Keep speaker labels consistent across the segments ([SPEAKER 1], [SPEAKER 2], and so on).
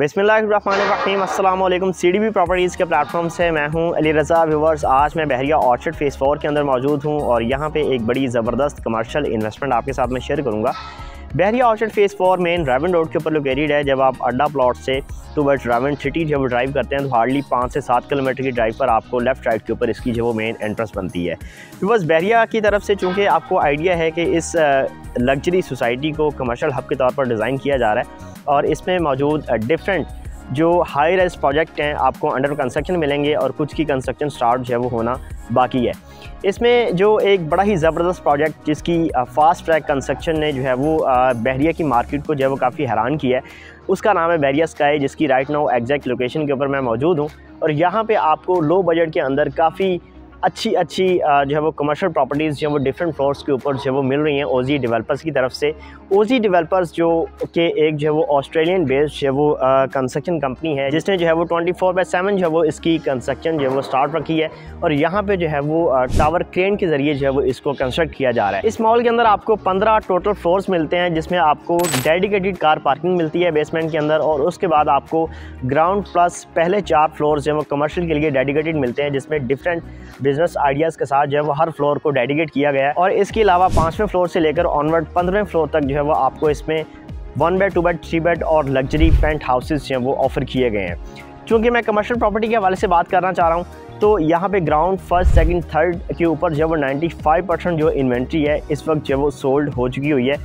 [SPEAKER 1] बिस्मिल्लाहिर्रहमानिर्रहीम अस्सलाम वालेकुम। CDB प्रॉपर्टीज़ के प्लेटफॉर्म से मैं हूं अली रज़ा। व्यूवर्स, आज मैं बहरिया ऑर्चर्ड फेज़ 4 के अंदर मौजूद हूं और यहां पे एक बड़ी ज़बरदस्त कमर्शियल इन्वेस्टमेंट आपके साथ में शेयर करूंगा। Bahria Orchard phase 4 main Raiwind road के ऊपर लोकेटेड है। जब आप अड्डा प्लॉट से टूवर्ड्स रेवन सिटी जब ड्राइव करते हैं तो हार्डली 5 से 7 किलोमीटर की ड्राइव पर आपको लेफ़्ट राइट के ऊपर इसकी जो वो मेन एंट्रेंस बनती है। बस बहरिया की तरफ से चूँकि आपको आइडिया है कि इस लग्जरी सोसाइटी को कमर्शियल हब के तौर पर डिज़ाइन किया जा रहा है और इसमें मौजूद डिफरेंट जो हाई राइज प्रोजेक्ट हैं आपको अंडर कंस्ट्रक्शन मिलेंगे और कुछ की कंस्ट्रक्शन स्टार्ट जो है वो होना बाकी है। इसमें जो एक बड़ा ही ज़बरदस्त प्रोजेक्ट जिसकी फास्ट ट्रैक कंस्ट्रक्शन ने जो है वो बहरिया की मार्केट को जो है वो काफ़ी हैरान किया है, उसका नाम है बहरिया स्काई, जिसकी राइट नाउ एग्जैक्ट लोकेशन के ऊपर मैं मौजूद हूँ। और यहाँ पे आपको लो बजट के अंदर काफ़ी अच्छी जो है वो कमर्शियल प्रॉपर्टीज़ जो है वो डिफरेंट फ्लोर्स के ऊपर जो है वो मिल रही हैं ओजी डेवलपर्स की तरफ से। ओजी डेवलपर्स जो कि एक जो है वो ऑस्ट्रेलियन बेस्ड जो है वो कंस्ट्रक्शन कंपनी है, जिसने जो है वो 24/7 जो है वो इसकी कंस्ट्रक्शन जो है वो स्टार्ट रखी है और यहाँ पे जो है वो टावर क्रेन के ज़रिए जो है वो इसको कंस्ट्रक्ट किया जा रहा है। इस मॉल के अंदर आपको 15 टोटल फ्लोर्स मिलते हैं, जिसमें आपको डेडिकेटेड कार पार्किंग मिलती है बेसमेंट के अंदर और उसके बाद आपको ग्राउंड प्लस पहले 4 फ्लोर्स जो है वो कमर्शियल के लिए डेडिकेटेड मिलते हैं, जिसमें डिफरेंट बिजनेस आइडियाज़ के साथ जो है वो हर फ्लोर को डेडिकेट किया गया है। और इसके अलावा 5वें फ्लोर से लेकर ऑनवर्ड 15वें फ्लोर तक जो है वो आपको इसमें 1 बेड 2 बेड 3 बेड और लग्जरी पेंट हाउसेज जो हैं वो ऑफर किए गए हैं। चूँकि मैं कमर्शियल प्रॉपर्टी के हवाले से बात करना चाह रहा हूँ तो यहाँ पे ग्राउंड फर्स्ट सेकंड थर्ड के ऊपर जो है वो 95% जो इन्वेंट्री है इस वक्त जो है वो सोल्ड हो चुकी हुई है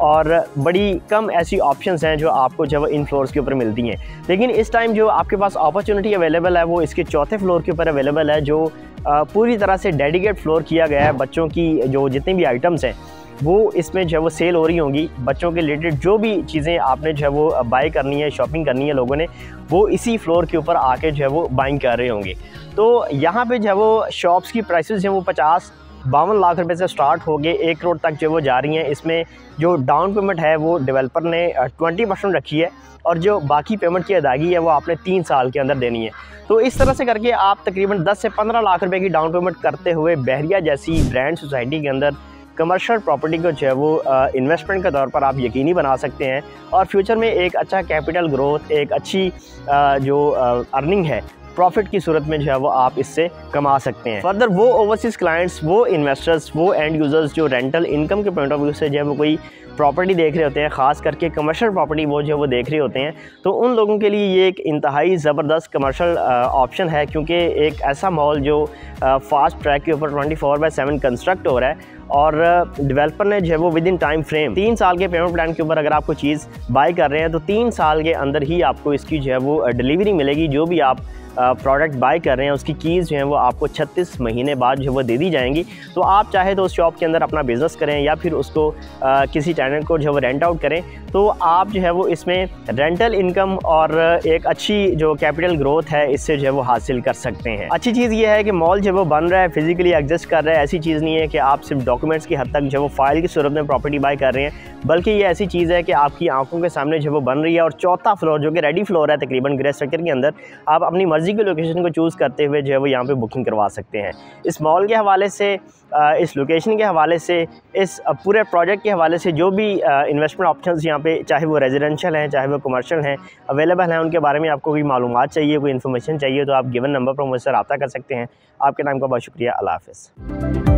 [SPEAKER 1] और बड़ी कम ऐसी ऑप्शंस हैं जो आपको जो इन फ्लोर्स के ऊपर मिलती हैं। लेकिन इस टाइम जो आपके पास अपॉर्चुनिटी अवेलेबल है वो इसके 4थे फ्लोर के ऊपर अवेलेबल है, जो पूरी तरह से डेडिकेट फ्लोर किया गया है। बच्चों की जो जितनी भी आइटम्स हैं वो इसमें जो है वो सेल हो रही होंगी। बच्चों के रिलेटेड जो भी चीज़ें आपने जो है वो बाई करनी है, शॉपिंग करनी है लोगों ने, वो इसी फ्लोर के ऊपर आके जो है वो बाइंग कर रहे होंगे। तो यहाँ पे जो है वो शॉप्स की प्राइसेस जो है वो 52 लाख रुपए से स्टार्ट हो गए 1 करोड़ तक जो वो जा रही हैं। इसमें जो डाउन पेमेंट है वो डेवलपर ने 20% रखी है और जो बाकी पेमेंट की अदायगी है वो आपने 3 साल के अंदर देनी है। तो इस तरह से करके आप तकरीबन 10 से 15 लाख रुपए की डाउन पेमेंट करते हुए बहरिया जैसी ब्रांड सोसाइटी के अंदर कमर्शियल प्रॉपर्टी को जो है वो इन्वेस्टमेंट के तौर पर आप यकीनी बना सकते हैं और फ्यूचर में एक अच्छा कैपिटल ग्रोथ, एक अच्छी जो अर्निंग है प्रॉफिट की सूरत में जो है वो आप इससे कमा सकते हैं। फर्दर वो ओवरसीज़ क्लाइंट्स, वो इन्वेस्टर्स, वो एंड यूज़र्स जो रेंटल इनकम के पॉइंट ऑफ व्यू से जो है वो कोई प्रॉपर्टी देख रहे होते हैं, ख़ास करके कमर्शियल प्रॉपर्टी वो जो है वो देख रहे होते हैं, तो उन लोगों के लिए ये एक इंतहाई ज़बरदस्त कमर्शियल ऑप्शन है, क्योंकि एक ऐसा मॉल जो फास्ट ट्रैक के ऊपर 24/7 कंस्ट्रक्ट हो रहा है और डेवलपर ने जो है वो विद इन टाइम फ्रेम 3 साल के पेमेंट प्लान के ऊपर अगर आपको चीज़ बाय कर रहे हैं तो 3 साल के अंदर ही आपको इसकी जो है वो डिलीवरी मिलेगी। जो भी आप प्रोडक्ट बाय कर रहे हैं उसकी कीज़ जो हैं वो आपको 36 महीने बाद जो है वो दे दी जाएंगी। तो आप चाहे तो उस शॉप के अंदर अपना बिज़नेस करें या फिर उसको किसी टेनेंट को जो है वो रेंट आउट करें, तो आप जो है वो इसमें रेंटल इनकम और एक अच्छी जो कैपिटल ग्रोथ है इससे जो है वो हासिल कर सकते हैं। अच्छी चीज़ ये है कि मॉल जो है वो बन रहा है, फिजिकली एग्जिस्ट कर रहा है। ऐसी चीज़ नहीं है कि आप सिर्फ डॉक्यूमेंट्स की हद तक जो है वो फाइल की सूरत में प्रॉपर्टी बाय कर रहे हैं, बल्कि ये ऐसी चीज़ है कि आपकी आंखों के सामने जो है वो बन रही है। और 4था फ्लोर जो कि रेडी फ्लोर है तकरीबन ग्रे स्ट्रक्चर के अंदर, आप अपनी मर्ज़ी की लोकेशन को चूज़ करते हुए जो है वो यहाँ पे बुकिंग करवा सकते हैं। इस मॉल के हवाले से, इस लोकेशन के हवाले से, इस पूरे प्रोजेक्ट के हवाले से जो भी इन्वेस्टमेंट ऑप्शंस यहाँ पे चाहे वो रेजिडेंशियल हैं चाहे वो कमर्शियल हैं अवेलेबल हैं, उनके बारे में आपको कोई मालूमात चाहिए, कोई इन्फॉर्मेशन चाहिए तो आप गिवन नंबर पर मुझसे रब्ता कर सकते हैं। आपके टाइम का बहुत शुक्रिया। अल्लाह हाफ़िज़।